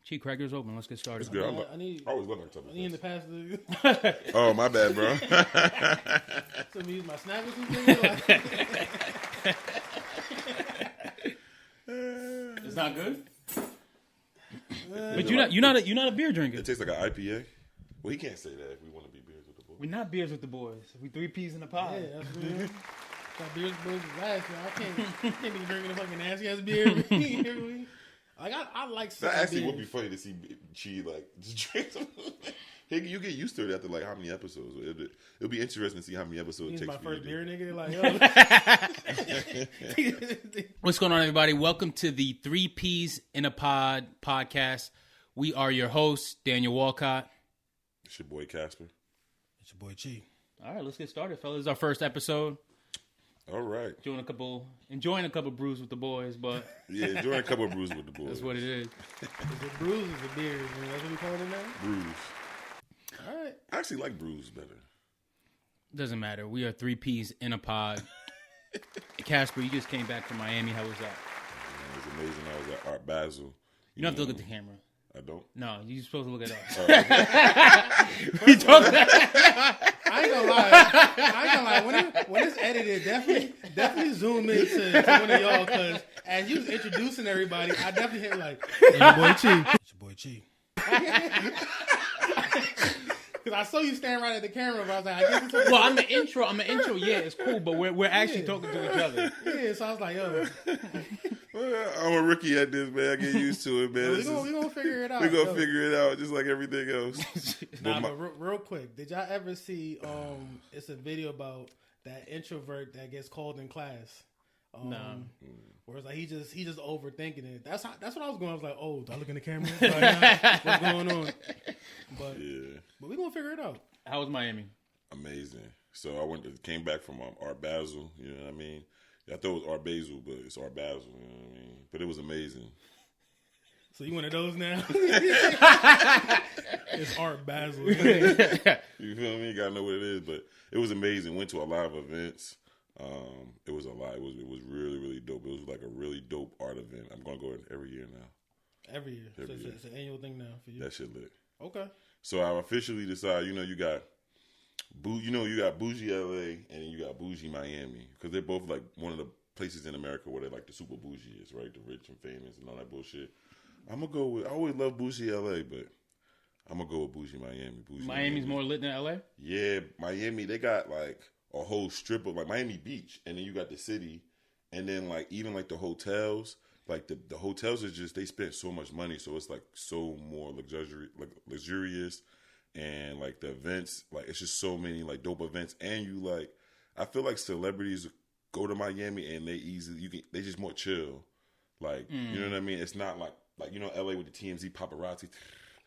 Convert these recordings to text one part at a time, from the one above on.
Cheek crackers open. Let's get started. It's good. I always love that type of I need in the past. Oh, my bad, bro. So we use my snap or something. It's not good. But you're not a beer drinker. It tastes like an IPA. Well, he can't say that if we want to be beers with the boys. We're not beers with the boys. We three peas in a pod. Yeah, that's real. Got beers, boys, and last. I can't be drinking a fucking nasty ass beer every week. Like I like. That actually would be funny to see Chi like just drink some. Hey, you get used to it after like how many episodes? It'll be interesting to see how many episodes it takes. My for first you beer, nigga. Like, What's going on, everybody? Welcome to the 3 Ps in a Pod podcast. We are your hosts, Daniel Walcott. It's your boy Casper. it's your boy Chi. All right, let's get started, fellas. This is our first episode. All right. Enjoying a couple brews with the boys, but Yeah, enjoying a couple of brews with the boys. that's what it is. Is it brews? Is it beers? Man? That's what we call it now. Brews. All right. I actually like brews better. Doesn't matter. We are 3 Ps in a pod. Casper, you just came back from Miami. How was that? It was amazing. I was at Art Basel. You don't have to look at the camera. I don't. No, you're supposed to look at us. I ain't gonna lie. When it's edited, definitely zoom into one of y'all, because as you was introducing everybody, I definitely hit like, hey, your boy Chi. It's your boy Chi. Because I saw you staring right at the camera, but I was like, I guess it's okay. Well, I'm the intro. Yeah, it's cool, but we're actually talking to each other. Yeah, so I was like, yo, I'm a rookie at this, man. I get used to it, man. we gonna figure it out. We're going to figure it out just like everything else. But real quick, did y'all ever see, it's a video about that introvert that gets called in class? No. Where it's like he just overthinking it. That's what I was going. I was like, oh, do I look in the camera? Like, what's going on? But we gonna figure it out. How was Miami? Amazing. So I came back from Art Basel. You know what I mean? I thought it was Art Basel, but it's Art Basel. You know what I mean? But it was amazing. So you one of those now? It's Art Basel. You feel me? You gotta know what it is. But it was amazing. Went to a lot of events. It was a lot. It was really, really dope. It was like a really dope art event. I'm gonna go every year now. Every year. It's an annual thing now for you. That shit lit. Okay. So I officially decided. You got Bougie LA and then you got Bougie Miami, because they're both like one of the places in America where they're like the super bougie is, right? The rich and famous and all that bullshit. I'm gonna go with. I always love Bougie LA, but I'm gonna go with Bougie Miami. Miami's more lit than LA? Yeah, Miami, they got like a whole strip of like Miami Beach, and then you got the city, and then like even like the hotels, like the hotels are just, they spent so much money, so it's like so more luxurious, and like the events, like it's just so many like dope events, and you like, I feel like celebrities go to Miami and they just more chill, like you know what I mean? It's not like LA with the TMZ paparazzi.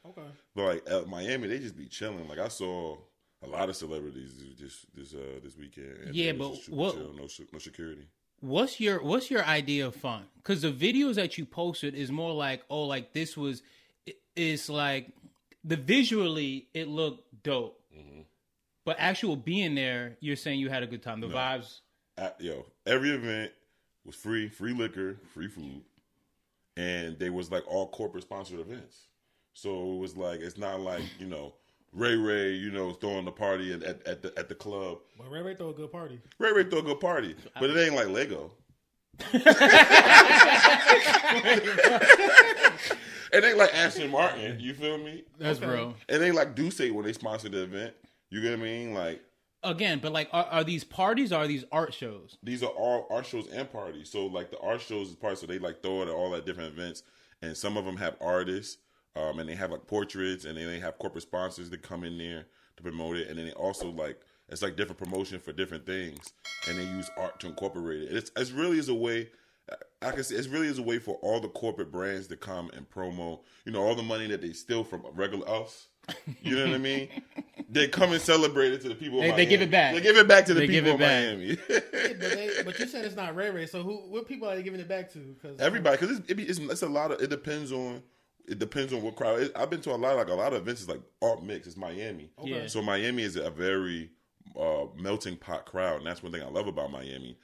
Okay. But like Miami, they just be chilling. Like I saw a lot of celebrities this weekend. And yeah, but what? Chill, no security. What's your idea of fun? Because the videos that you posted is more like, oh, like this was, it's like visually it looked dope, but actual being there, you're saying you had a good time. The vibes. Every event was free liquor, free food, and they was like all corporate sponsored events. So it was like, it's not like Ray, throwing the party at the club. But Ray throw a good party. Ray throw a good party, but it ain't like Lego. It ain't like Aston Martin. You feel me? That's real. It ain't like Duce when they sponsor the event. You get what I mean? Like again, but like, are these parties? Or are these art shows? These are all art shows and parties. So like the art shows is part. So they like throw it at all at different events, and some of them have artists. And they have like portraits, and then they have corporate sponsors that come in there to promote it, and then they also like, it's like different promotion for different things, and they use art to incorporate it. It's really is a way, I can say, it's really is a way for all the corporate brands to come and promo, all the money that they steal from regular us. You know what I mean? They come and celebrate it to the people of Miami. They give it back. They give it back to the people of Miami. But you said it's not Ray. So what people are they giving it back to? Everybody, because it's a lot of, it depends on what crowd. I've been to a lot of events. It's like art mix. It's Miami. Okay. So Miami is a very melting pot crowd, and that's one thing I love about Miami.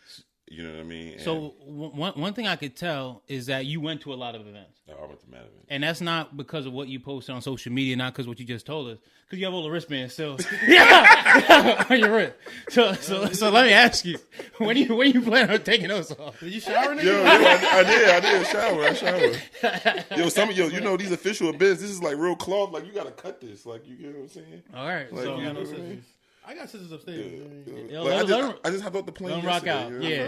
You know what I mean? And So one thing I could tell is that you went to a lot of events. I went to mad events. And that's not because of what you posted on social media, not because what you just told us. Because you have all the wristbands still. Yeah, on your wrist. So let me ask you, when you plan on taking those off? Did you shower, nigga? Yo, I did shower. I showered. You know these official events. This is like real cloth. Like you gotta cut this. Like you get what I'm saying? All right. Like, so you I got know no what I mean? scissors. I got scissors upstairs. Yo, Like, I just hopped off the plane. let 'em rock out. yesterday, Yeah.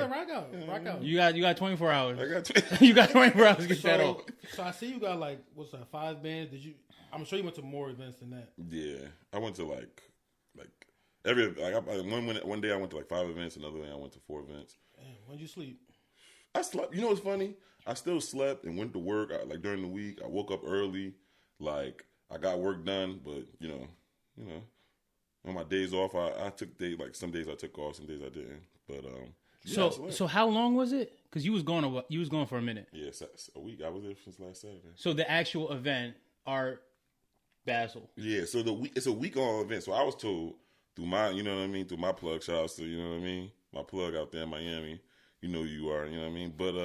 Rock out. You got 24 hours. I got You got 24 hours to get that off. So I see you got like what's that? 5 bands? Did you? I'm sure you went to more events than that. Yeah, I went to one day I went to like 5 events. Another day I went to 4 events. Damn, when'd you sleep? I slept. You know what's funny? I still slept and went to work. Like during the week, I woke up early. Like I got work done, but you know. On my days off, I took days. Like some days I took off, some days I didn't. But So how long was it? Because you was going for a minute. yeah, a week. I was there since last Saturday. So the actual event, Art Basel. Yeah, so it's a week long event. So I was told through my, you know what I mean, through my plug. Shout out to, you know what I mean, my plug out there in Miami. You know who you are, you know what I mean. But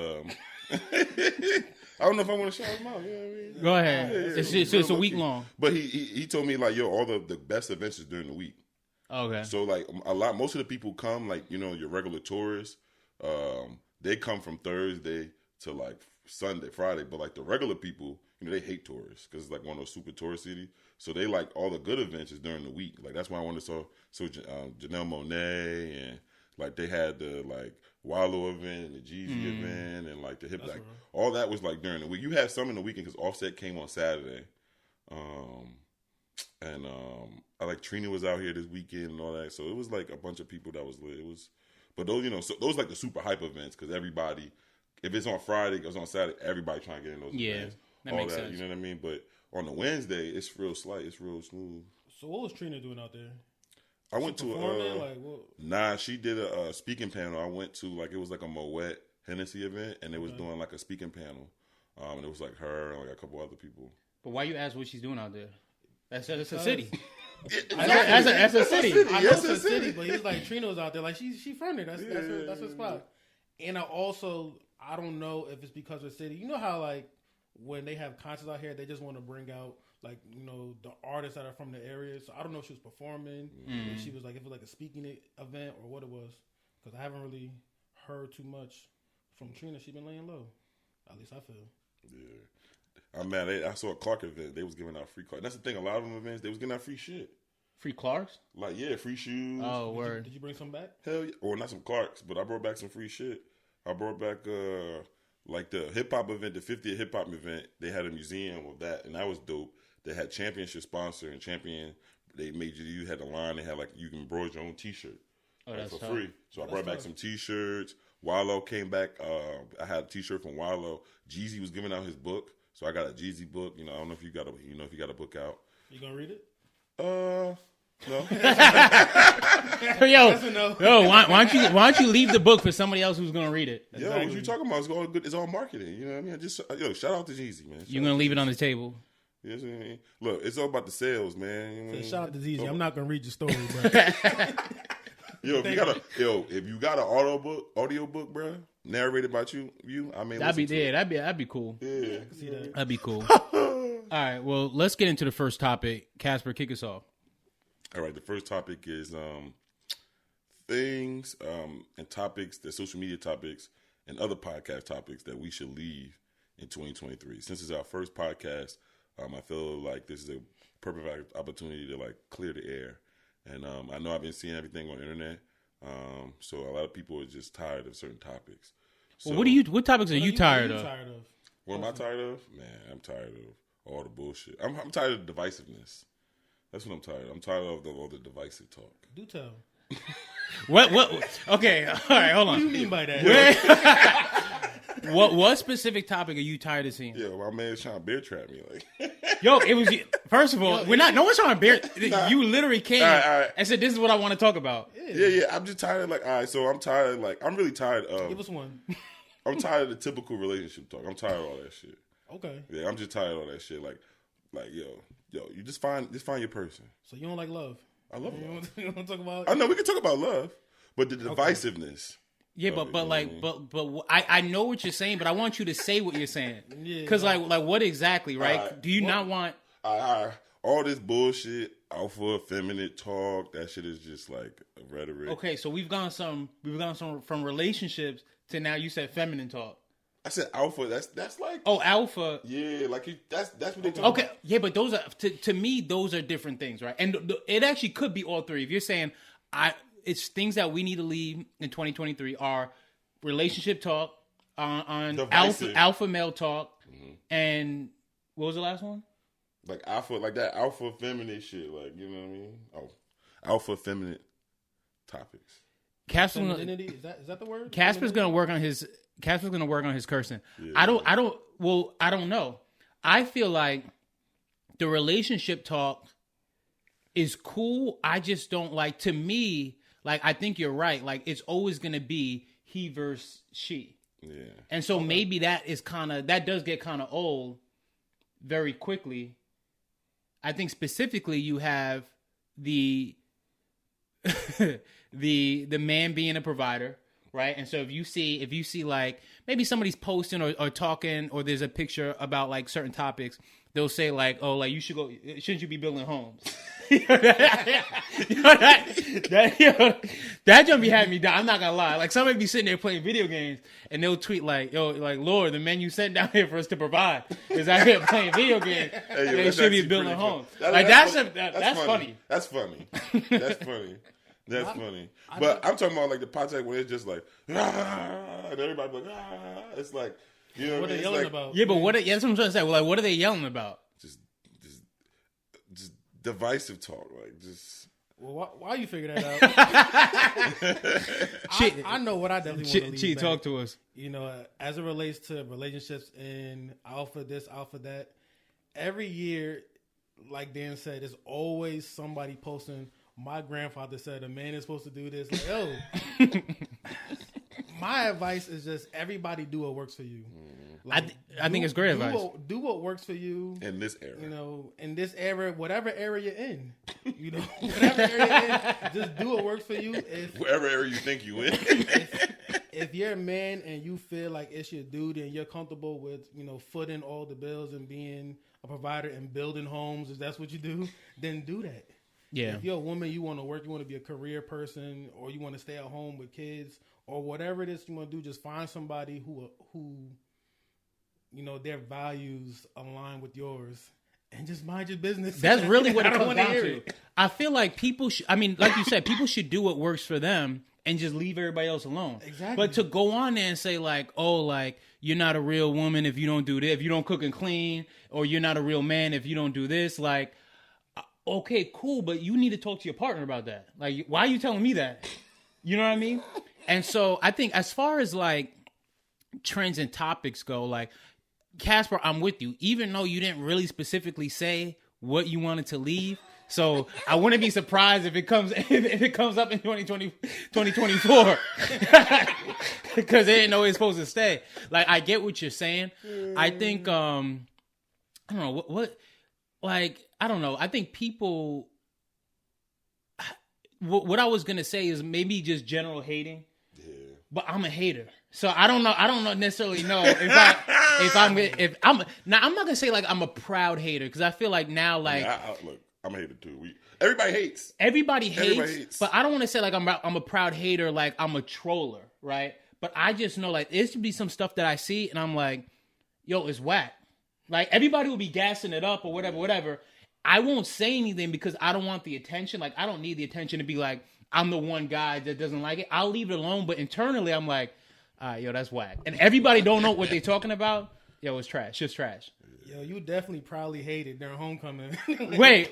I don't know if I want to shout him out. You know what I mean? Go ahead. Yeah, It's a week long. But he told me like, yo, all the best events is during the week. Okay. So like most of the people come, like, you know, your regular tourists, they come from Thursday to like Sunday, Friday. But like the regular people, you know, they hate tourists because it's like one of those super tourist cities. So they like all the good events is during the week. Like that's why I wanted to so Janelle Monáe, and like they had the like Wallo event and the Jeezy event and like the hip, like all that was like during the week. You had some in the weekend because Offset came on Saturday. I like Trina was out here this weekend and all that, so it was like a bunch of people that was lit. It was, but those, you know, so those like the super hype events because everybody, if it's on Friday, it goes on Saturday, everybody trying to get in those events. That all makes that, sense. you know what I mean? But on the Wednesday, it's real slight, it's real smooth. So what was Trina doing out there? I went to like what? she did a speaking panel. I went to like it was like a Moet Hennessy event, and they was doing like a speaking panel. And it was like her and like a couple other people. But why you ask what she's doing out there? That's a city. Exactly. That's a city. I know it's a city, but he was like Trina was out there. Like she from there. That's her spot. And I don't know if it's because of the city. You know how like when they have concerts out here, they just want to bring out like, you know, the artists that are from the area. So I don't know if she was performing, and she was like, if it was like a speaking event or what it was, because I haven't really heard too much from Trina. She's been laying low. At least I feel. Yeah. I'm mad. I saw a Clark event. They was giving out free Clark. That's the thing. A lot of them events, they was giving out free shit. Free Clarks? Like, yeah, free shoes. Oh, word. Did you bring some back? Hell yeah. Or not some Clarks, but I brought back some free shit. I brought back, like the hip hop event, the 50th hip hop event. They had a museum of that, and that was dope. They had championship sponsor and champion. They made you had a line. They had like you can embroider your own T-shirt That's for free. So I brought back some T-shirts. Wallo came back. I had a T-shirt from Wallo. Jeezy was giving out his book, so I got a Jeezy book. You know, I don't know if you got a book out. You gonna read it? No. Yo, why don't you leave the book for somebody else who's gonna read it? Yo, what you talking about? It's all good. It's all marketing. You know what I mean? Just shout out to Jeezy, man. You're gonna leave it on the table. You know what I mean? Look, it's all about the sales, man. You know what I mean? Shout out to Jeezy. I'm not gonna read your story, but if you got an audio book, bro, narrated by you, I mean, that'd be cool. Yeah, I can see that. That'd be cool. All right, well, let's get into the first topic. Casper, kick us off. All right, the first topic is things and topics, the social media topics and other podcast topics that we should leave in 2023. Since it's our first podcast, I feel like this is a perfect opportunity to like clear the air. And I know I've been seeing everything on the internet, so a lot of people are just tired of certain topics. So, well, what topics are you tired of? What am I tired of? Man, I'm tired of all the bullshit. I'm tired of divisiveness. That's what I'm tired of. I'm tired of all the divisive talk. Do tell. What? Okay, all right, hold on. What do you mean by that? What specific topic are you tired of seeing? Yeah, my man's trying to bear trap me. Like, yo, it was. First of all, no one's trying to bear. You literally came all right. and said, "This is what I want to talk about." Yeah. I'm just tired of like. All right, so I'm tired. Like, I'm really tired of. Give us one. I'm tired of the typical relationship talk. I'm tired of all that shit. Okay. Yeah, I'm just tired of all that shit. Like, yo, you just find your person. So you don't like love? I love love. You want to talk about? I know we can talk about love, but the divisiveness. Yeah, I know what you're saying, but I want you to say what you're saying. Because like what exactly, right? Do you not want all this bullshit, alpha, feminine talk? That shit is just like rhetoric. Okay, so we've gone from relationships to now you said feminine talk. I said alpha. That's like alpha. Yeah, like that's what they talk. Okay, yeah, but those are to me those are different things, right? And it actually could be all three. If you're saying it's things that we need to leave in 2023 are relationship talk, on alpha male talk, and what was the last one? Like alpha, like that alpha feminine shit, like, you know what I mean? Oh, alpha feminine topics. Femininity, is that the word? Casper's gonna work on his cursing. Yeah. I don't know. I feel like the relationship talk is cool. I just don't like, to me, like, I think you're right. Like, it's always gonna be he versus she. Yeah. And so maybe that does get kind of old very quickly. I think specifically you have the the man being a provider, right? And so if you see like maybe somebody's posting or talking, or there's a picture about like certain topics, they'll say like, oh, like shouldn't you be building homes? That jump be having me down. I'm not gonna lie. Like, somebody be sitting there playing video games and they'll tweet like, yo, like, Lord, the men you sent down here for us to provide is out here playing video games. Hey, they should be building homes. That's funny. That's funny. That's funny. But I'm talking about like the podcast where it's just like, and everybody like, it's like, you know what are they yelling about? Yeah, but that's what I'm trying to say. Well, like, what are they yelling about? Just divisive talk, like just. Well, why you figure that out? I know what I definitely want to leave. Chi, talk to us. You know, as it relates to relationships and alpha this, alpha that, every year, like Dan said, there's always somebody posting, my grandfather said a man is supposed to do this. Like, yo, my advice is just everybody do what works for you. Like, I think it's great advice. Do what works for you in this era. You know, in this era, whatever area you're in. You know, whatever area you're in, just do what works for you. Whatever area you think you in. If you're a man and you feel like it's your duty and you're comfortable with, you know, footing all the bills and being a provider and building homes, if that's what you do, then do that. Yeah. If you're a woman, you want to work, you want to be a career person, or you want to stay at home with kids, or whatever it is you want to do, just find somebody who you know, their values align with yours, and just mind your business. That's really what it comes down to. I feel like people like you said, people should do what works for them and just leave everybody else alone. Exactly. But to go on there and say like, oh, like, you're not a real woman if you don't do this, if you don't cook and clean, or you're not a real man if you don't do this, like, okay, cool, but you need to talk to your partner about that. Like, why are you telling me that? You know what I mean? And so I think as far as like trends and topics go, like, Casper, I'm with you. Even though you didn't really specifically say what you wanted to leave, so I wouldn't be surprised if it comes up in 2024 because they didn't know it's supposed to stay. Like, I get what you're saying. I think I don't know what like, I don't know. I think people. What I was gonna say is maybe just general hating. Yeah. But I'm a hater, so I don't know. I don't necessarily know if I'm now. I'm not gonna say like I'm a proud hater, because I feel like now, like, look, I'm a hater too. Everybody hates. Everybody hates. But I don't want to say like I'm a proud hater, like I'm a troller, right? But I just know like there should be some stuff that I see and I'm like, yo, it's whack. Like, everybody will be gassing it up or whatever. I won't say anything because I don't want the attention. Like, I don't need the attention to be like, I'm the one guy that doesn't like it. I'll leave it alone. But internally, I'm like, all right, yo, that's whack. And everybody don't know what they're talking about. Yo, it's trash. Just trash. Yo, you definitely probably hated during homecoming. Wait.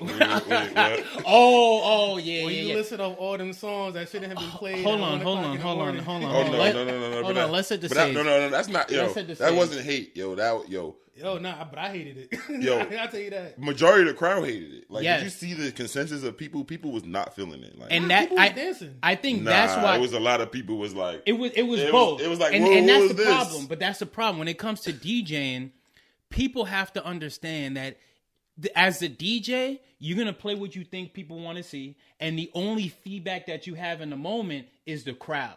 Oh, yeah, when yeah. you listen to all them songs that shouldn't have been played. Hold on. Oh, no. Hold on. Let's set the stage. No. That's not, yo. That wasn't hate, yo. Yo, nah, but I hated it. Yo, I'll tell you that. Majority of the crowd hated it. Like, yes. Did you see the consensus of people? People was not feeling it. Like, and people was dancing. I think that's why it was a lot of people was like it was both. It was like, and that's the this? problem. But that's the problem when it comes to DJing. People have to understand that as a DJ, you're gonna play what you think people want to see, and the only feedback that you have in the moment is the crowd.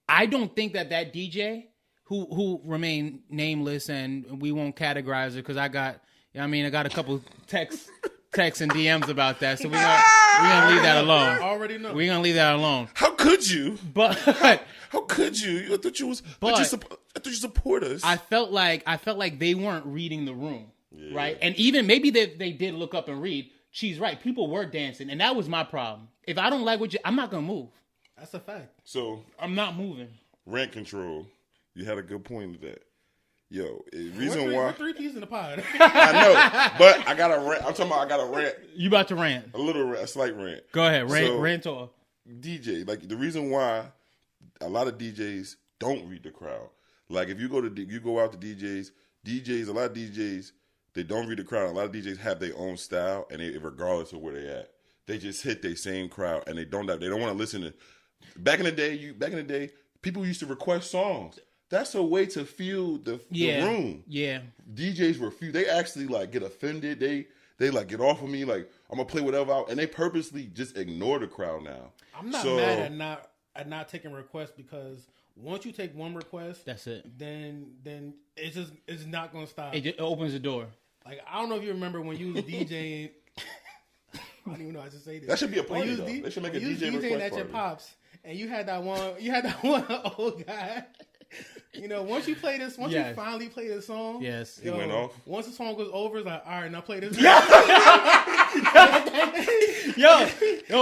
I don't think that DJ who remain nameless, and we won't categorize it because I got a couple texts and DMs about that, so we're gonna leave that alone. I already know. We're gonna leave that alone. How could you? But how could you? I thought you support us. I felt like they weren't reading the room, right? And even maybe they did look up and read. She's right. People were dancing, and that was my problem. If I don't like I'm not gonna move. That's a fact. So I'm not moving. Rant control. You had a good point to that. Yo, we're 3 pieces in the pod. I know, but I got a rant. I'm talking about I got a rant. You about to rant? A slight rant. Go ahead, rant off. DJ, like the reason why a lot of DJs don't read the crowd. Like if you go out to DJs, a lot of DJs, they don't read the crowd. A lot of DJs have their own style, and regardless of where they at, they just hit their same crowd, and they don't want to listen to. Back in the day, people used to request songs. That's a way to feel the room. Yeah. DJs refuse. They actually like get offended. They like get off of me. Like I'm gonna play whatever out, and they purposely just ignore the crowd now. I'm not mad at not taking requests because once you take one request, that's it. Then it's not gonna stop. It just opens the door. Like I don't know if you remember when you was DJing. I don't even know how to say this. That should be a party though. They should make a DJ request DJing at your pops, and you had that one old guy. You know, once you finally play this song, he went off. Once the song was over, it's like, all right, now play this. Yo,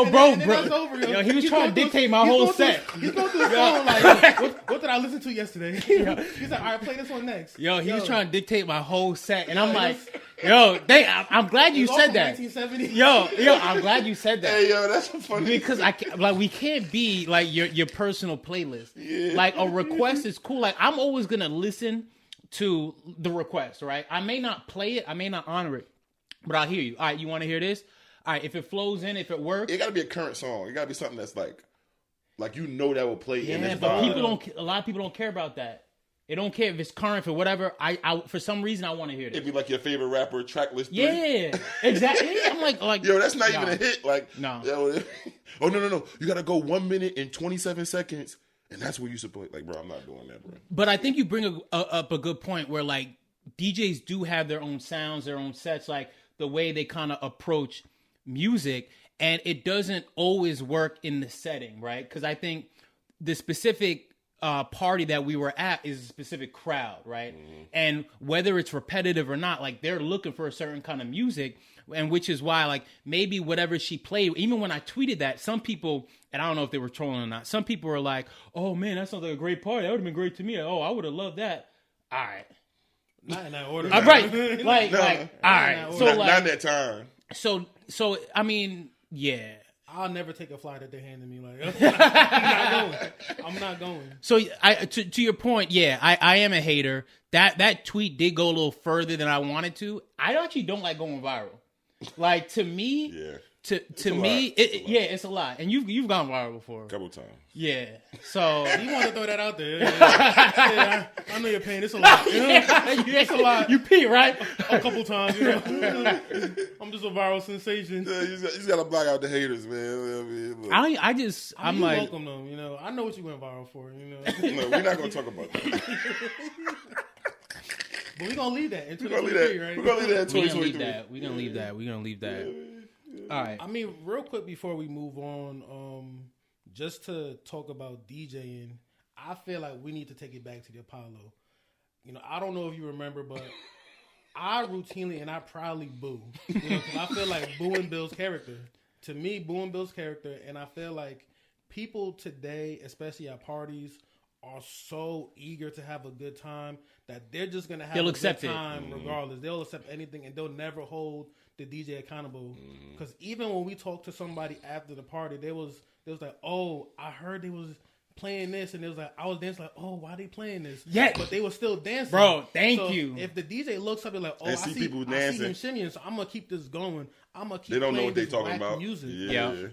bro. Over, yo, he was trying to dictate my whole set. He's going through his phone like, what did I listen to yesterday? He's like, all right, play this one next. Yo, he was trying to dictate my whole set, and I'm like, I'm glad you said that. 1970. Yo, I'm glad you said that. Hey, yo, that's funny. Because we can't be like your personal playlist. Yeah. Like a request is cool. Like I'm always gonna listen to the request, right? I may not play it, I may not honor it, but I'll hear you. All right, you want to hear this? All right, if it flows in, if it works, it gotta be a current song. It gotta be something that's like that will play. Yeah, in this but vibe. A lot of people don't care about that. They don't care if it's current or whatever. I for some reason I want to hear this. It'd be like your favorite rapper track list. Yeah, exactly. I'm like, yo, that's not even a hit. Like, no. Yo, oh no, you gotta go 1 minute and 27 seconds, and that's what you support. Like, bro, I'm not doing that, bro. But I think you bring up a good point where like DJs do have their own sounds, their own sets, like the way they kind of approach music, and it doesn't always work in the setting, right? Because I think the specific party that we were at is a specific crowd, right? Mm-hmm. And whether it's repetitive or not, like they're looking for a certain kind of music, and which is why like maybe whatever she played, even when I tweeted that, some people, and I don't know if they were trolling or not, some people were like, oh man, that sounds like a great party, that would have been great to me, oh I would have loved that. All right, not in that order, right? Like all right, so like not that time. So I mean, yeah. I'll never take a flight that they handed me. Like, I'm not going. So, to your point, yeah, I am a hater. That tweet did go a little further than I wanted to. I actually don't like going viral. Like to me, to me, it's a lot. And you've gone viral before a couple times. Yeah. So you want to throw that out there? Yeah, I know your pain. It's a lot. You know? It's a lot. You pee, right? A couple times. You know? I'm just a viral sensation. Yeah, you just gotta block out the haters, man. I'm like, welcome them. You know, I know what you went viral for. You know, no, we're not gonna talk about that. But we're gonna leave that in 2023, right? We're gonna leave that in 2023. We're gonna leave that. All right. I mean, real quick before we move on, just to talk about DJing, I feel like we need to take it back to the Apollo. You know, I don't know if you remember, but I routinely and I proudly boo. You know, 'cause I feel like booing builds character. To me, booing builds character, and I feel like people today, especially at parties, are so eager to have a good time that they're just gonna have a good time regardless. They'll accept anything, and they'll never hold the DJ accountable. Because even when we talked to somebody after the party, they was like, oh, I heard they was playing this, and it was like, I was dancing like, oh, why they playing this? Yeah, but they were still dancing. Bro, thank you. If the DJ looks up and like, oh, I see people dancing, I see him shimmying, so I'm gonna keep this going. I'm gonna keep. They don't know what they talking about. Music. Yeah.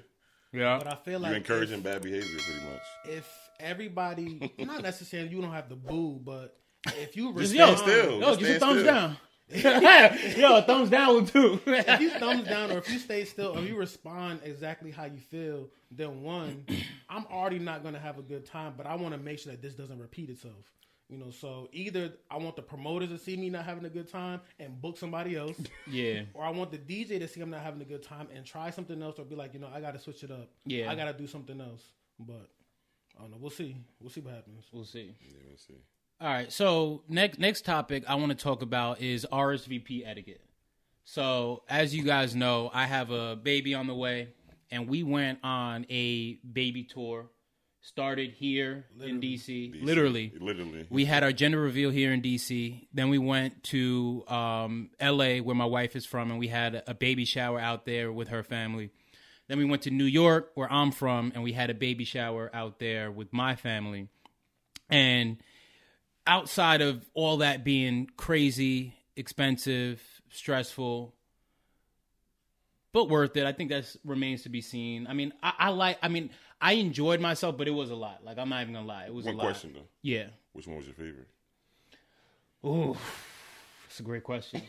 But I feel like you're encouraging bad behavior, pretty much. If everybody, not necessarily, you don't have to boo, but if you respect, just a thumbs down. Yo, thumbs down will do. If you thumbs down or if you stay still or you respond exactly how you feel, then one, I'm already not going to have a good time, but I want to make sure that this doesn't repeat itself. You know, so either I want the promoters to see me not having a good time and book somebody else. Yeah. Or I want the DJ to see I'm not having a good time and try something else or be like, you know, I got to switch it up. Yeah. I got to do something else. But I don't know. We'll see. We'll see what happens. We'll see. Yeah, we'll see. All right. So next topic I want to talk about is RSVP etiquette. So as you guys know, I have a baby on the way, and we went on a baby tour. Started here in DC. Literally. We had our gender reveal here in DC. Then we went to LA, where my wife is from, and we had a baby shower out there with her family. Then we went to New York, where I'm from, and we had a baby shower out there with my family. And outside of all that being crazy, expensive, stressful, but worth it, I think that remains to be seen. I mean, I enjoyed myself, but it was a lot. Like, I'm not even gonna lie, it was a lot. One question though. Yeah. Which one was your favorite? Ooh, that's a great question.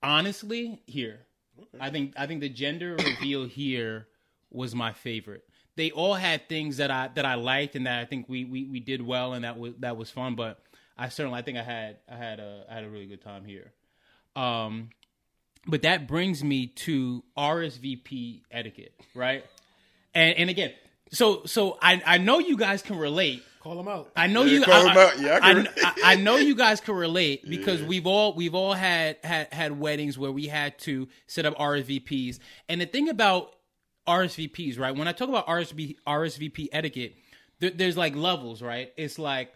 Honestly, here. Okay. I think the gender reveal here was my favorite. They all had things that I liked and that I think we did well, and that was fun. But I think I had a really good time here. But that brings me to RSVP etiquette, right? And again, so I know you guys can relate. Call them out. I know I know you guys can relate because we've all had weddings where we had to set up RSVPs. And the thing about RSVPs, right? When I talk about RSVP etiquette, there's like levels, right? It's like,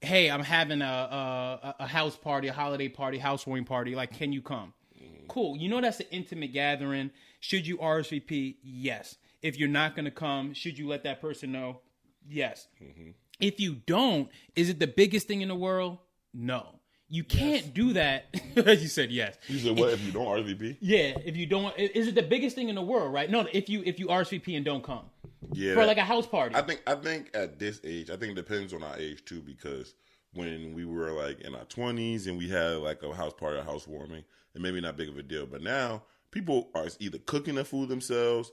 hey, I'm having a house party, a holiday party, housewarming party. Like, can you come? Cool. You know that's an intimate gathering. Should you RSVP? Yes. If you're not going to come, should you let that person know? Yes. Mm-hmm. If you don't, is it the biggest thing in the world? No. You can't do that. You said yes. You said what if you don't RSVP? Yeah, if you don't, is it the biggest thing in the world, right? No, if you RSVP and don't come. Yeah. For like a house party. I think at this age, I think it depends on our age too, because when we were like in our 20s and we had like a house party or housewarming, it maybe not big of a deal. But now people are either cooking the food themselves,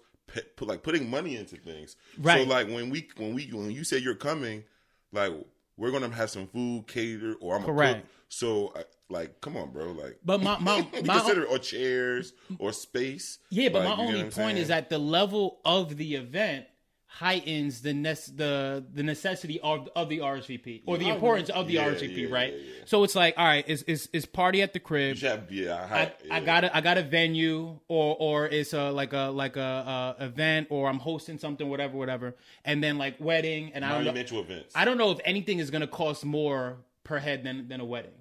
putting money into things. Right. So like when you say you're coming, like we're gonna have some food catered, or I'm gonna cook. So like, come on, bro. Like, but my consider or chairs or space. Yeah, but like, my only point is that the level of the event heightens the necessity of the RSVP or the importance of the RSVP, right? Yeah. So it's like, all right, it's party at the crib. I got a venue, or it's like a event, or I'm hosting something, whatever, and then like wedding, and monumental events. I don't know if anything is gonna cost more per head than a wedding,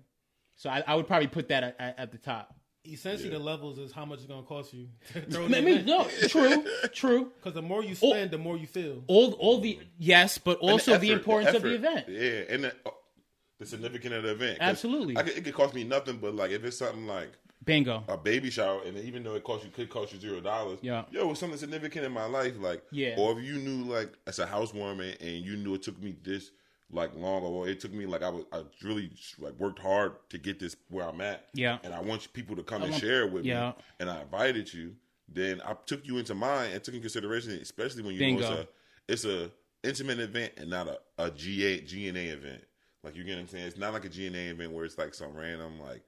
so I would probably put that at the top. Essentially, the levels is how much it's going to cost you. True. Because the more you spend, the more you feel. All the yes, but also the importance of the event. Yeah, and the significance of the event. Absolutely, it could cost me nothing, but like if it's something like bingo, a baby shower, and even though could cost you $0, it's something significant in my life, like or if you knew like as a housewarming and you knew it took me this like long, or it took me like I really like worked hard to get this where I'm at. Yeah. And I want people to come and share it with me. And I invited you. Then I took you into mine and took in consideration, especially when you know it's a intimate event and not a G&A event. Like, you get what I'm saying? It's not like a G&A event where it's like some random like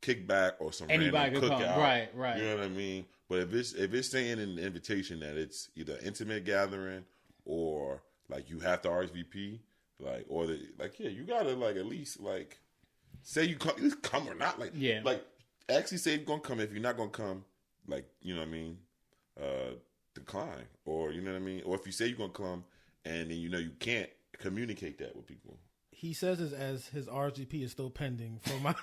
kickback or some random cookout. Right. You know what I mean? But if it's saying in the invitation that it's either an intimate gathering or like you have to RSVP. Like, or you gotta like at least like say you come, at least come or not. Like, like actually say you're gonna come. If you're not gonna come, like, you know what I mean, decline, or you know what I mean, or if you say you're gonna come and then you know you can't communicate that with people. He says this as his RSVP is still pending for my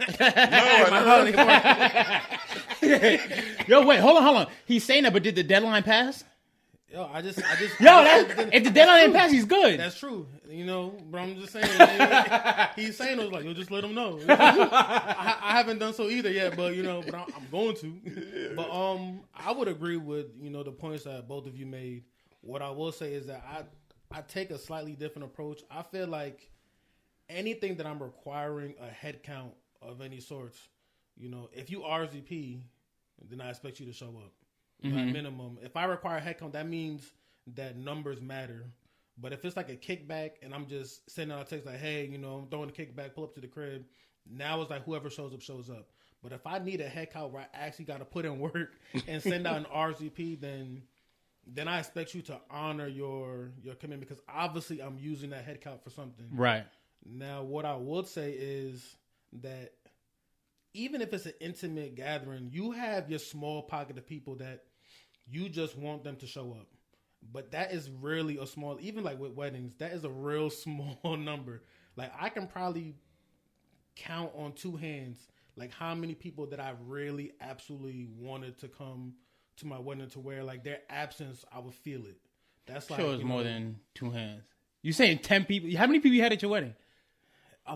Yo, wait, hold on. He's saying that, but did the deadline pass? Yo, if the deadline didn't pass, he's good. That's true, you know. But I'm just saying, he's saying it was like, yo, just let him know. I haven't done so either yet, but you know, but I'm going to. But I would agree with the points that both of you made. What I will say is that I take a slightly different approach. I feel like anything that I'm requiring a head count of any sorts, if you RSVP, then I expect you to show up. At minimum. If I require a head count, that means that numbers matter. But if it's like a kickback and I'm just sending out a text like, hey, I'm throwing a kickback, pull up to the crib. Now it's like whoever shows up, shows up. But if I need a head count where I actually got to put in work and send out an RSVP, then I expect you to honor your commitment because obviously I'm using that head count for something. Right. Now, what I would say is that even if it's an intimate gathering, you have your small pocket of people that you just want them to show up. But that is really a small, even like with weddings, that is a real small number. Like I can probably count on two hands, like how many people that I really absolutely wanted to come to my wedding to where like their absence, I would feel it. That's like, sure, it's more than two hands. You saying 10 people? How many people you had at your wedding?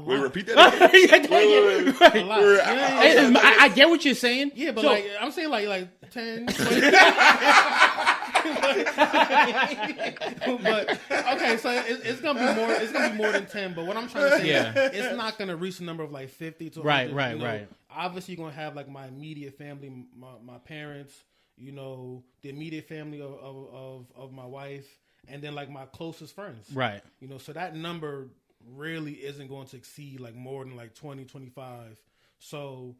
Wait, repeat that again? wait. A lot. I get what you're saying. Yeah, but like I'm saying like 10, 20. But okay, so it's gonna be more. It's gonna be more than 10. But what I'm trying to say is, it's not gonna reach the number of like 50 to 100. Right. Obviously, you're gonna have like my immediate family, my parents. The immediate family of my wife, and then like my closest friends. Right. So that number really isn't going to exceed like more than like 20, 25. So.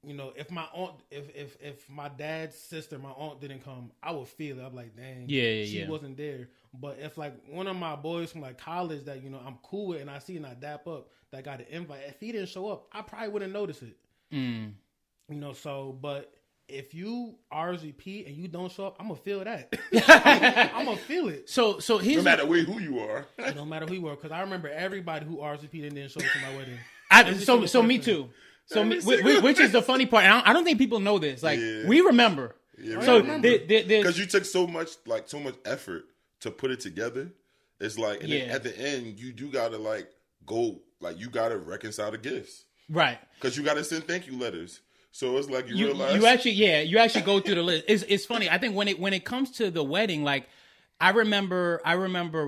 If my aunt, if my dad's sister, my aunt didn't come, I would feel it. I'm like, dang, she wasn't there. But if like one of my boys from like college that I'm cool with, and I see and I dap up, that got an invite, if he didn't show up, I probably wouldn't notice it. So but if you RSVP and you don't show up, I'm gonna feel that. I'm gonna feel it. So here's no matter who you are. No matter who you are, because I remember everybody who RSVP'd and didn't show up to my wedding. So me too. So, which is the funny part. I don't think people know this. Like, we remember. Yeah, so, because you took so much effort to put it together. It's like, and then at the end, you do gotta you gotta reconcile the gifts, right? Because you gotta send thank you letters. So it's like you realize you actually go through the list. It's funny. I think when it comes to the wedding, like, I remember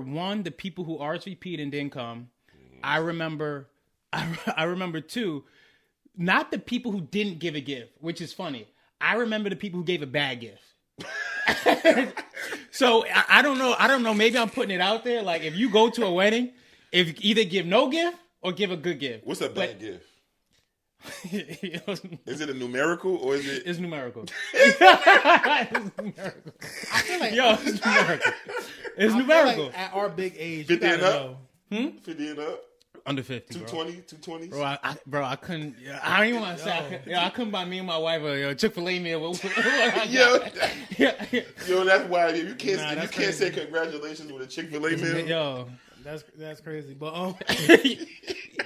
one, the people who RSVP'd and didn't come. I remember two. Not the people who didn't give a gift, which is funny. I remember the people who gave a bad gift. So I don't know. Maybe I'm putting it out there. Like if you go to a wedding, if either give no gift or give a good gift. What's a bad gift? Is it a numerical or is it? It's numerical. I feel like it's numerical. It's numerical. Like at our big age, 50 and up. 50 and up. Under 50, 220, 220s. Bro, I couldn't. I don't even want to say. I couldn't buy me and my wife a Chick-fil-A meal. Yo, that's why you can't say congratulations with a Chick-fil-A meal. Yo, that's crazy. But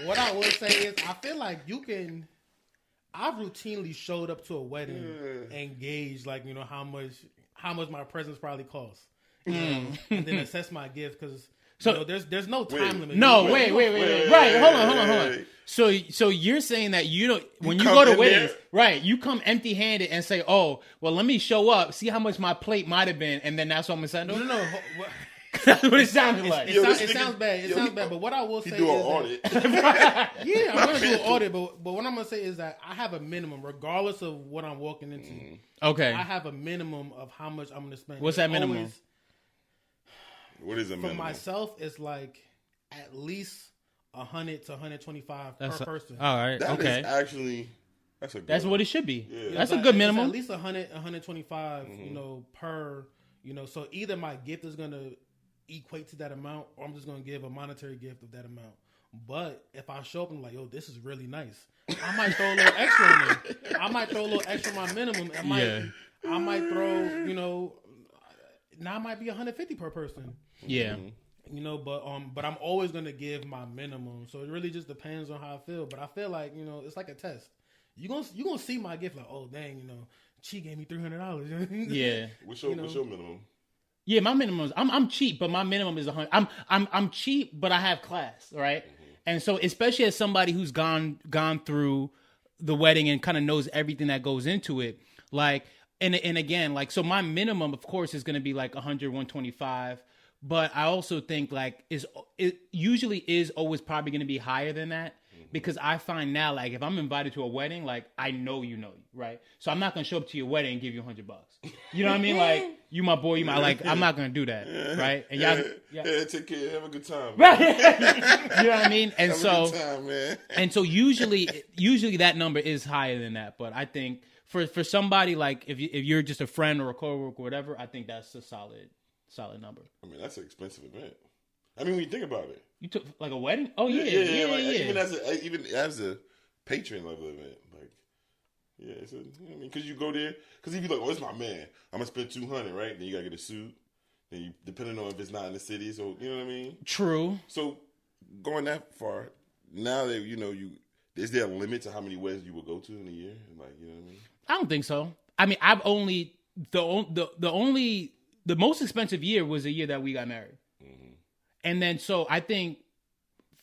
what I would say is, I feel like you can. I've routinely showed up to a wedding and gauged how much my presents probably cost, and then assess my gift because. So there's no time limit. No, wait. Right, hold on. So you're saying that you don't when you go to weddings, right? You come empty-handed and say, "Oh, well, let me show up, see how much my plate might have been, and then that's what I'm gonna send." No. That's what it sounded like. It sounds bad. It sounds bad. But what I will say do an is audit. Yeah, I'm gonna do an audit. But what I'm gonna say is that I have a minimum, regardless of what I'm walking into. Okay. I have a minimum of how much I'm gonna spend. What's that minimum? What is a minimum? For myself, it's like at least 100 to 125 per person. All right. That okay. Is actually, that's what it should be. Yeah. That's a good minimum. At least 100, 125, per, so either my gift is going to equate to that amount or I'm just going to give a monetary gift of that amount. But if I show up and I'm like, yo, this is really nice, I might throw a little extra in there. I might throw a little extra on my minimum. I might throw, now it might be 150 per person. Yeah. But I'm always gonna give my minimum. So it really just depends on how I feel. But I feel like, it's like a test. You gonna see my gift like, oh dang, she gave me $300. Yeah. What's your minimum? Yeah, my minimum is I'm cheap, but my minimum is 100. I'm cheap, but I have class, right? And so especially as somebody who's gone through the wedding and kind of knows everything that goes into it, like and again, like so my minimum of course is going to be like 100, 125. But I also think like it usually is always probably going to be higher than that because I find now, like, if I'm invited to a wedding, like, I know you, right? So I'm not going to show up to your wedding and give you $100. You know what I mean? Like, you my boy, like, I'm not going to do that, right? And y'all, take care, have a good time. Right. You know what I mean? And have a good time, man. And so usually that number is higher than that, but I think for somebody, like, if you're just a friend or a coworker or whatever, I think that's a solid number. I mean, that's an expensive event. I mean, when you think about it. You took like a wedding? Oh yeah. Even as a patron of the event, like, yeah, it's a, you know what I mean, because you go there, because if you like, oh, it's my man, I'm gonna spend $200, right? Then you gotta get a suit. Then you, depending on if it's not in the city, so you know what I mean. True. So going that far, now that is there a limit to how many weddings you will go to in a year? Like, you know what I mean? I don't think so. I mean, I've only the most expensive year was the year that we got married. And then, so I think,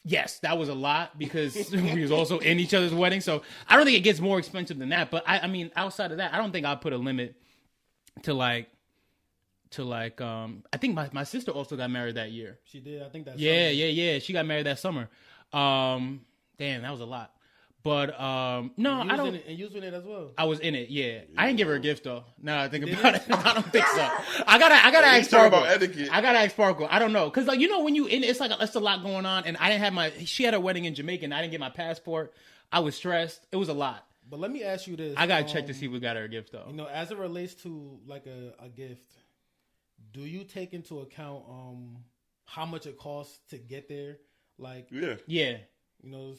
yes, that was a lot because we was also in each other's wedding. So I don't think it gets more expensive than that. But I mean, outside of that, I don't think I'll put a limit to I think my sister also got married that year. She did. I think that's yeah. She got married that summer. Damn, that was a lot. But no, I don't. And you was in it as well. I was in it. Yeah, I didn't give her a gift though. Now I think about it, I don't think so. I gotta ask Sparkle. About etiquette. I gotta ask Sparkle. I don't know, cause like when you in it, it's a lot going on, and I didn't have she had a wedding in Jamaica, and I didn't get my passport. I was stressed. It was a lot. But let me ask you this. I gotta check to see if we got her a gift though. As it relates to like a gift, do you take into account how much it costs to get there? Like yeah. Yeah. No.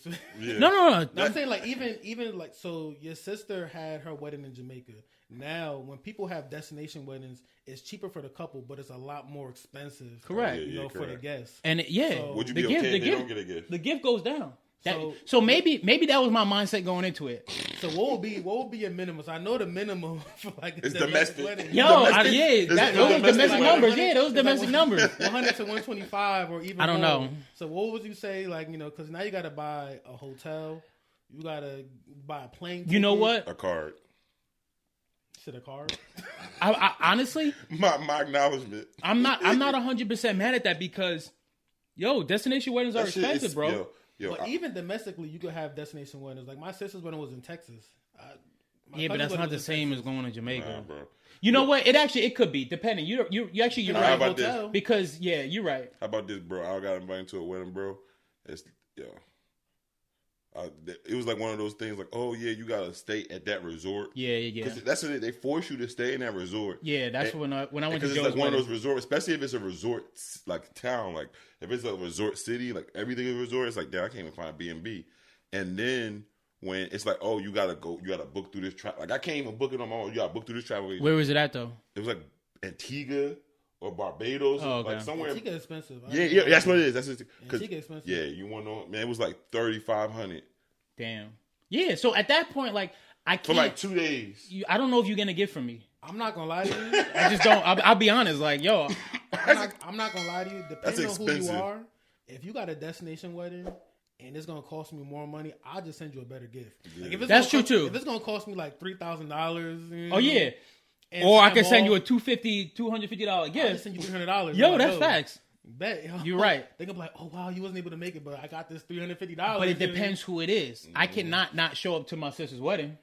I'm saying like even like, so your sister had her wedding in Jamaica. Now when people have destination weddings, it's cheaper for the couple, but it's a lot more expensive. Correct. For the guests. And so, would you be okay if they don't get a gift? The gift goes down. So maybe that was my mindset going into it. So what would be your minimum? So I know the minimum for like it's domestic. wedding. Those domestic numbers. Yeah, those domestic numbers. 100 to 125 or even I don't more. know. So what would you say, like, because now you got to buy a hotel, you got to buy a plane ticket. You know what? A card. Sit a card. I honestly, my acknowledgement. I'm not 100% mad at that because, destination weddings are expensive, bro. But even domestically, you could have destination weddings. Like my sister's wedding was in Texas. But that's not the same as going to Jamaica. Nah, bro. You know what? It could be depending. You're right. How about this? Because you're right. How about this, bro? I got invited to a wedding, bro. It was like one of those things, like, oh yeah, you gotta stay at that resort. Yeah. Because that's what they force you to stay in that resort. Yeah, that's when I went to Joe's it's like one wedding. of those resorts, especially if it's a resort like town, like if it's a resort city, like everything is a resort. It's like, damn, I can't even find B&B. And then when it's like, oh, you gotta book through this travel. Like I can't even book it on my own. You gotta book through this travel agent. Where was it at though? It was like Antigua or Barbados, like somewhere. Antigua expensive. Yeah, that's what it is. That's just Antigua expensive. Yeah, you want to know, man? It was like $3,500. Damn. Yeah. So at that point, like I can't for like 2 days. I don't know if you're gonna get from me. I'm not gonna lie to you. I just don't. I'll be honest. Like, I'm not gonna lie to you. Depending on who you are, if you got a destination wedding and it's gonna cost me more money, I'll just send you a better gift. Yeah. Like that's true too. If it's gonna cost me like $3,000, oh yeah. Or I can send you a $250 gift. I'll just send you $300. Yo, that's facts. Bet. You're right. They gonna be like, oh wow, you wasn't able to make it, but I got this $350. But it depends who it is. I cannot not show up to my sister's wedding.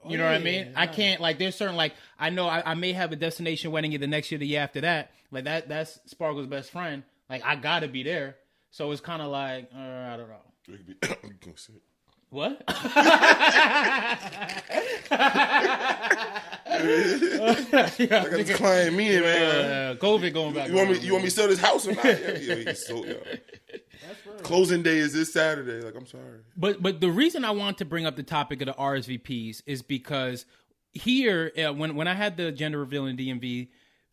You know what I mean? I can't, like, there's certain, like, I know I may have a destination wedding either next year or the year after that. Like, that's Sparkle's best friend. Like, I gotta be there. So it's kind of like, I don't know. You can sit. What? I got this client meeting, man. COVID going back. You want me to sell this house or not? That's right. Closing day is this Saturday. Like, I'm sorry. But the reason I want to bring up the topic of the RSVPs is because here, when I had the gender reveal in DMV,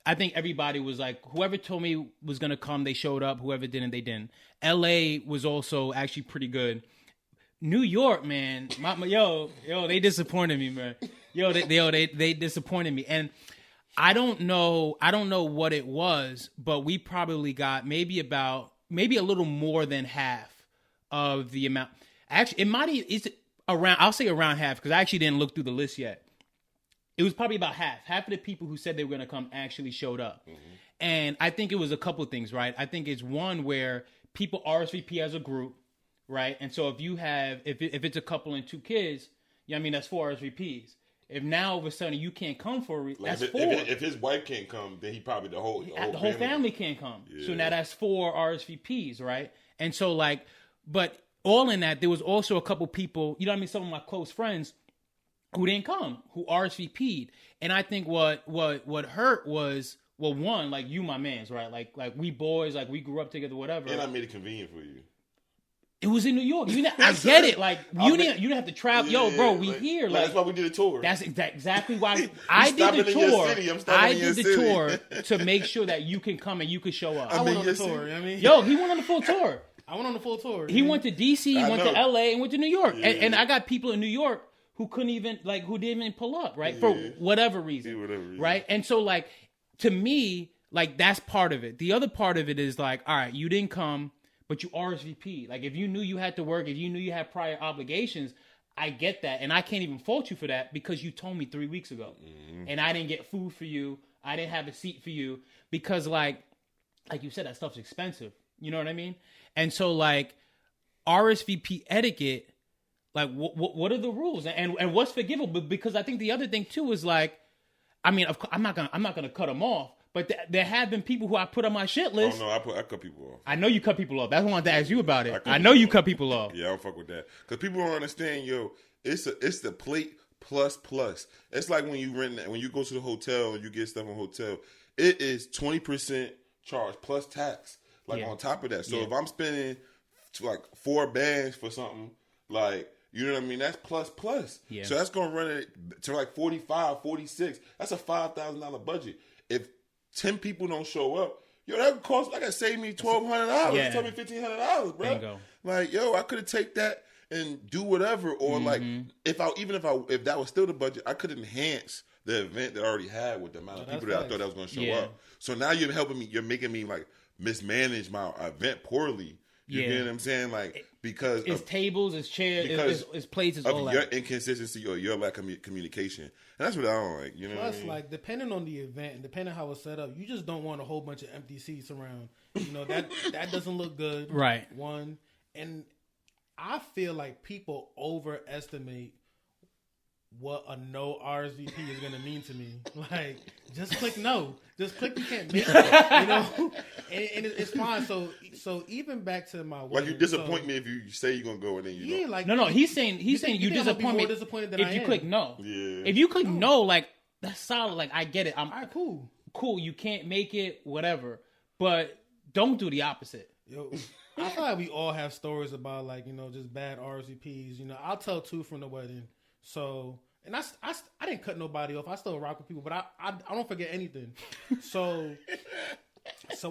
I think everybody was like, whoever told me was going to come, they showed up. Whoever didn't, they didn't. LA was also actually pretty good. New York, man, yo, they disappointed me, man. They disappointed me, and I don't know what it was, but we probably got maybe a little more than half of the amount. Actually, it's around. I'll say around half because I actually didn't look through the list yet. It was probably about half. Half of the people who said they were going to come actually showed up, and I think it was a couple of things, right? I think it's one where people RSVP as a group. right? And so if you have, if it's a couple and 2 kids, you know what I mean, that's 4 RSVPs. If now all of a sudden you can't come for a reason, that's 4. If his wife can't come, then he probably the whole family can't come. Yeah. So now that's 4 RSVPs, right? And so like, but all in that, there was also a couple people, you know what I mean, some of my close friends who didn't come, who RSVP'd. And I think what hurt was, well, one, like you, my mans, right? Like we boys, like we grew up together, whatever. And I made it convenient for you. It was in New York. I get it. Like you didn't have to travel. Yeah, yo, bro, we like, here. Like that's why we did a tour. That's exactly why I did the tour. I did the tour to make sure that you can come and you can show up. I went on the tour. You know what I mean, yo, he went on the full tour. I went on the full tour. He went to DC, he went to LA, and went to New York. Yeah. And I got people in New York who couldn't even who didn't even pull up, right? For whatever reason. Right? And so like to me, like that's part of it. The other part of it is like, all right, you didn't come, but you RSVP. Like if you knew you had to work, if you knew you had prior obligations, I get that. And I can't even fault you for that because you told me 3 weeks ago. Mm-hmm. And I didn't get food for you. I didn't have a seat for you because like you said, that stuff's expensive. You know what I mean? And so like RSVP etiquette, like what are the rules and what's forgivable? Because I think the other thing too is like, I mean, I'm not gonna cut them off. But there have been people who I put on my shit list. Oh no, I cut people off. I know you cut people off. That's why I wanted to ask you about it. I know you cut people off. Yeah, I don't fuck with that because people don't understand. Yo, it's the plate plus. It's like when you go to the hotel and you get stuff in a hotel. It is 20% charge plus tax. Like on top of that. So if I'm spending like 4 bands for something, like you know what I mean, that's plus. Yeah. So that's gonna run it to like 45, 46. That's a $5,000 budget. If 10 people don't show up, yo, that would cost. I gotta save me $1,200. Yeah. Tell me $1,500, bro. Bingo. Like, yo, I could have take that and do whatever, or like if that was still the budget, I could enhance the event that I already had with the amount of people that I thought that was gonna show up. So now you're helping me. You're making me like mismanage my event poorly. You get what I'm saying? Like because it's tables, it's chairs, it's plates, it's all that. Your inconsistency or your lack of communication, and that's what I don't like. You know. Plus, what I mean? like depending on the event and depending on how it's set up, you just don't want a whole bunch of empty seats around. You know that doesn't look good. Right. One, and I feel like people overestimate what a no RSVP is going to mean to me. Like, just click no. Just click you can't make it. You know? And it's fine. So even back to my wedding. Like, you disappoint me if you say you're going to go and then you don't. Like, no, he's saying you disappoint me disappointed than if you click no. Yeah. If you click no, like, that's solid. Like, I get it. All right, cool. Cool, you can't make it, whatever. But don't do the opposite. Yo, I feel like we all have stories about, like, you know, just bad RSVPs. You know, I'll tell 2 from the wedding. So, and I didn't cut nobody off. I still rock with people, but I don't forget anything. So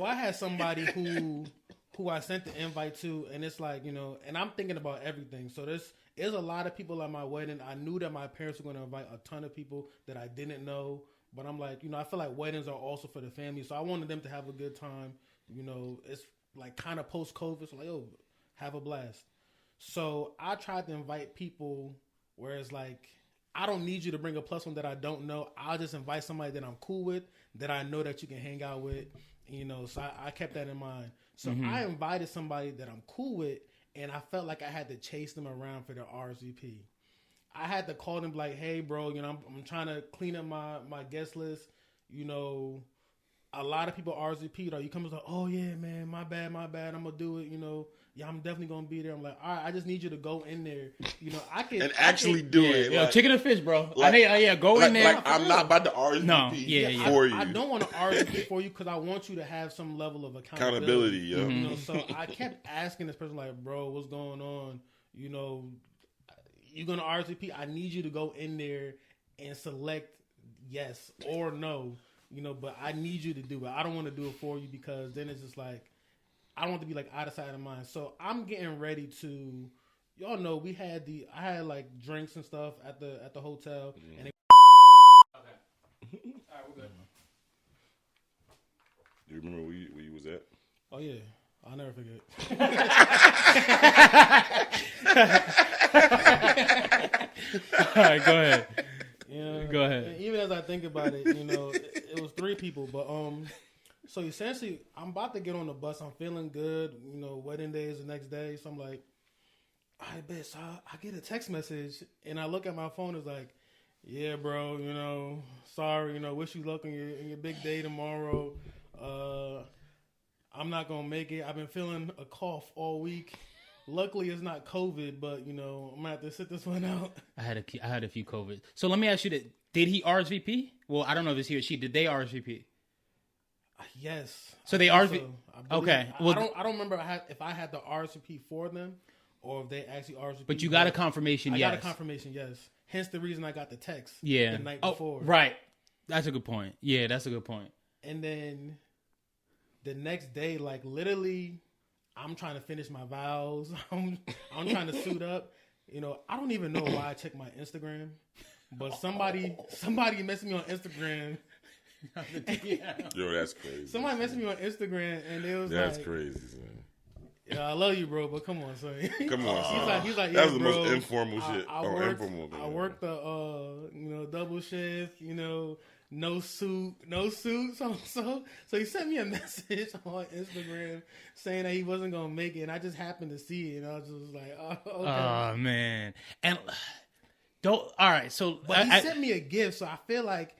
I had somebody who I sent the invite to, and it's like, you know, and I'm thinking about everything. So there's a lot of people at my wedding. I knew that my parents were going to invite a ton of people that I didn't know, but I'm like, you know, I feel like weddings are also for the family, so I wanted them to have a good time. You know, it's like kind of post-COVID, so like, oh, have a blast. So I tried to invite people where it's like, I don't need you to bring a plus one that I don't know. I'll just invite somebody that I'm cool with, that I know that you can hang out with. You know, so I kept that in mind. So I invited somebody that I'm cool with, and I felt like I had to chase them around for their RSVP. I had to call them like, hey, bro, you know, I'm trying to clean up my guest list. You know, a lot of people RSVP'd. Are you coming like, oh, yeah, man, my bad. I'm going to do it, you know. Yeah, I'm definitely gonna be there. I'm like, all right, I just need you to go in there. You know, I can actually do it. Yo, like, chicken and fish, bro. Like, go in there. Like, I'm not about to RSVP for you. I don't want to RSVP for you because I want you to have some level of accountability. Yo. You know, so I kept asking this person, like, bro, what's going on? You know, you're gonna RSVP. I need you to go in there and select yes or no. You know, but I need you to do it. I don't want to do it for you because then it's just like, I don't want to be like out of sight of mind. So I'm getting ready to, y'all know I had like drinks and stuff at the hotel. And okay. All right, we're good. Do you remember where you was at? Oh yeah, I'll never forget. All right, go ahead. Yeah, go ahead. Even as I think about it, you know, it was 3 people, but so essentially, I'm about to get on the bus. I'm feeling good. You know, wedding day is the next day. So I'm like, I bet. So I get a text message and I look at my phone. It's like, yeah, bro, sorry, wish you luck on your big day tomorrow. I'm not going to make it. I've been feeling a cough all week. Luckily, it's not COVID, but, I'm going to have to sit this one out. I had a few COVID. So let me ask you that. Did he RSVP? Well, I don't know if it's he or she. Did they RSVP? Yes. So they RSVP? So. Okay. Well, I don't remember if I had the RSVP for them or if they actually RSVP. But you got a confirmation, yes. I got a confirmation, yes. Hence the reason I got the text the night before. Right. That's a good point. Yeah, that's a good point. And then the next day, like literally, I'm trying to finish my vows. I'm trying to suit up. I don't even know why I check my Instagram, but somebody messaged me on Instagram. Yo, that's crazy. Somebody messaged me on Instagram and it was that's crazy, man. Yeah, I love you, bro, but come on, son. Come on, son. He's like, that was the bro, most informal shit. I worked the double shift, no suit. So he sent me a message on Instagram saying that he wasn't gonna make it, and I just happened to see it, and I was just like, oh, okay. Oh man, and don't. All right, so but he sent me a gift, so I feel like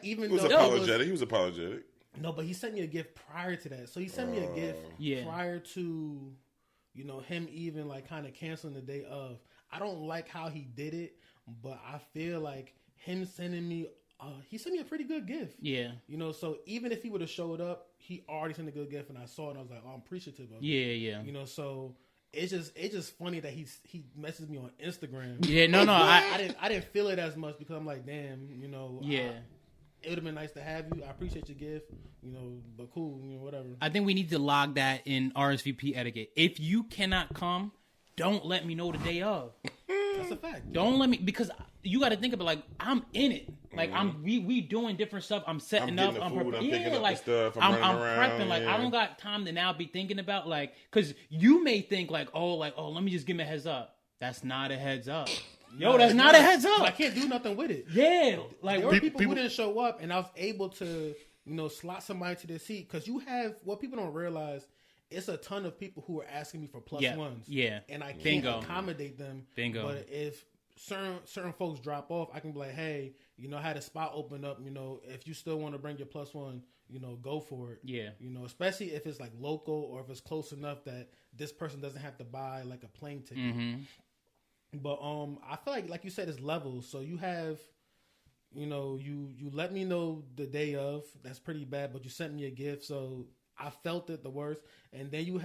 even he was apologetic. He was apologetic. No, but he sent me a gift prior to that. So he sent me a gift prior to, him even like kind of canceling the day of. I don't like how he did it, but I feel like him sending me, he sent me a pretty good gift. Yeah. So even if he would have showed up, he already sent a good gift, and I saw it, and I was like, oh, I'm appreciative of it. Yeah. So it's just funny that he messaged me on Instagram. Yeah, no, I didn't feel it as much because I'm like, damn, Yeah. It would have been nice to have you. I appreciate your gift, but cool, whatever. I think we need to log that in RSVP etiquette. If you cannot come, don't let me know the day of. That's a fact. Don't let me, because you got to think about like I'm in it. Like we doing different stuff. I'm setting up. I'm picking up the stuff. I'm prepping. Like I don't got time to now be thinking about like, because you may think like, oh, let me just give him a heads up. That's not a heads up. Yo, that's not a heads up. I can't do nothing with it. Yeah, like there were people who didn't show up, and I was able to, slot somebody to their seat because you have what people don't realize. It's a ton of people who are asking me for plus ones. Yeah, and I can't accommodate them. Bingo. But if certain folks drop off, I can be like, hey, I had a spot open up. If you still want to bring your plus one, go for it. Yeah. Especially if it's like local or if it's close enough that this person doesn't have to buy like a plane ticket. Mm-hmm. But I feel like you said, it's levels. So you have, you let me know the day of. That's pretty bad, but you sent me a gift, so I felt it the worst. And then you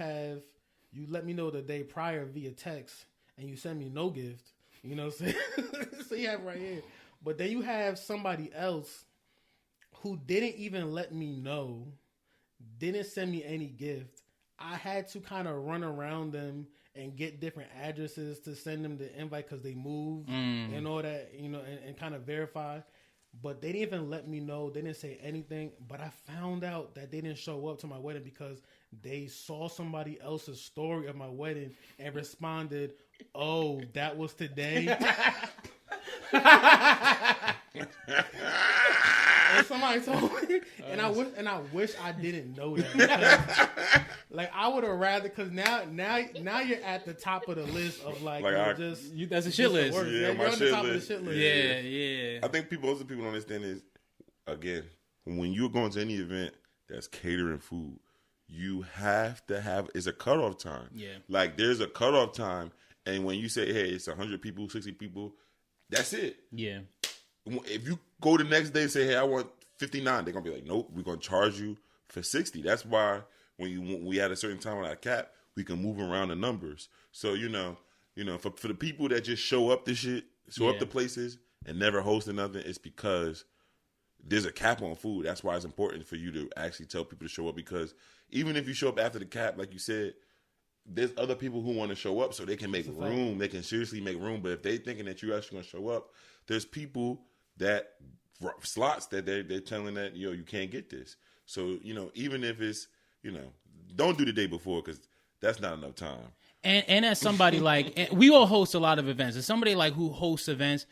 let me know the day prior via text, and you send me no gift. So you have right here. But then you have somebody else who didn't even let me know, didn't send me any gift. I had to kind of run around them and get different addresses to send them the invite because they moved and all that, and kind of verify. But they didn't even let me know. They didn't say anything. But I found out that they didn't show up to my wedding because they saw somebody else's story of my wedding and responded, oh, that was today? And somebody told me, and I wish I didn't know that. Because, like I would have rather, because now you're at the top of the list of that's a shit list. Yeah, you're on the top of the shit list. Yeah. I think most of the people don't understand is, again, when you're going to any event that's catering food, you have to have, it's a cutoff time. Yeah. Like there's a cutoff time, and when you say, hey, it's 100 people, 60 people, that's it. Yeah. If you go the next day and say, hey, I want 59, they're going to be like, nope, we're going to charge you for 60. That's why when we had a certain time on our cap, we can move around the numbers. So, for the people that just show up to shit, up to places and never hosting nothing, it's because there's a cap on food. That's why it's important for you to actually tell people to show up, because even if you show up after the cap, like you said, there's other people who want to show up so they can make room. They can seriously make room. But if they thinking that you're actually going to show up, there's people that slots that they're telling that, you can't get this. So, even if it's, don't do the day before, because that's not enough time. And as somebody we all host a lot of events. As somebody who hosts events,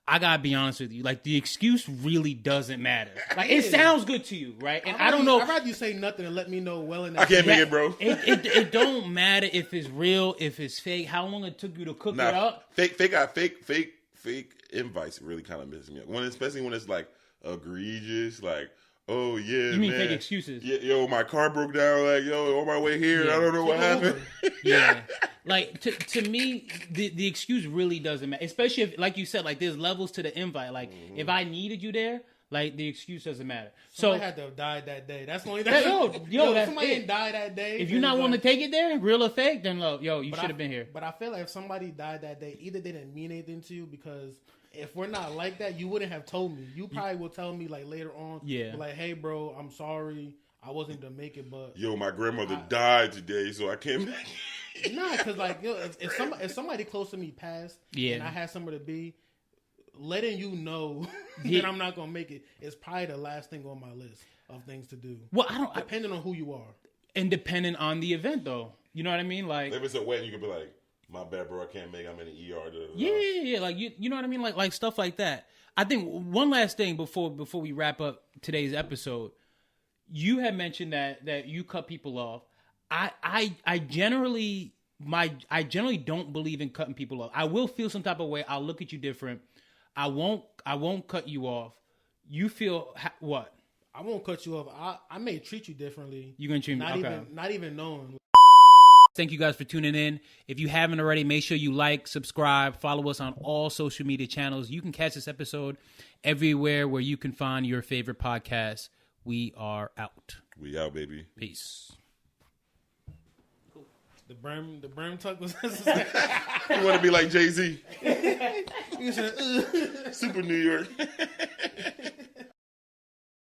I gotta be honest with you. Like, the excuse really doesn't matter. Like, it sounds good to you, right? And I don't know. I'd rather you say nothing and let me know well enough. I can't make it, bro. It don't matter if it's real, if it's fake, how long it took you to cook it up. Fake invites really kind of messes me up. Especially when it's like egregious, like, oh yeah, you mean man. fake excuses? Yeah, yo, my car broke down. Like, yo, on my way here, I don't know what happened. Yeah, like to me, the excuse really doesn't matter. Especially if, like you said, like there's levels to the invite. Like if I needed you there, like the excuse doesn't matter. Somebody had to have died that day. That's the only thing. If somebody didn't die that day. If you're not willing to take it there, real or fake, then you should have been here. But I feel like if somebody died that day, either they didn't mean anything to you, because if we're not like that, you wouldn't have told me. You probably will tell me like later on. Yeah. Like, hey, bro, I'm sorry. I wasn't gonna make it, but yo, my grandmother died today, so I can't make it. Nah, because like, yo, if somebody close to me passed, and I had somewhere to be, letting you know that I'm not gonna make it is probably the last thing on my list of things to do. Well, depending on who you are, and depending on the event, though. You know what I mean? Like, if it's a wedding, you can be like, my bad, bro, I can't make it. I'm in the ER. Yeah. Like, you know what I mean? Like stuff like that. I think one last thing before we wrap up today's episode, you had mentioned that you cut people off. I generally don't believe in cutting people off. I will feel some type of way. I'll look at you different. I won't cut you off. You feel what? I won't cut you off. I may treat you differently. You're gonna treat me not even knowing. Thank you guys for tuning in. If you haven't already, make sure you like, subscribe, follow us on all social media channels. You can catch this episode everywhere where you can find your favorite podcast. We are out. We out, baby. Peace. Cool. The brim tuck was. You want to be like Jeezy? Super New York.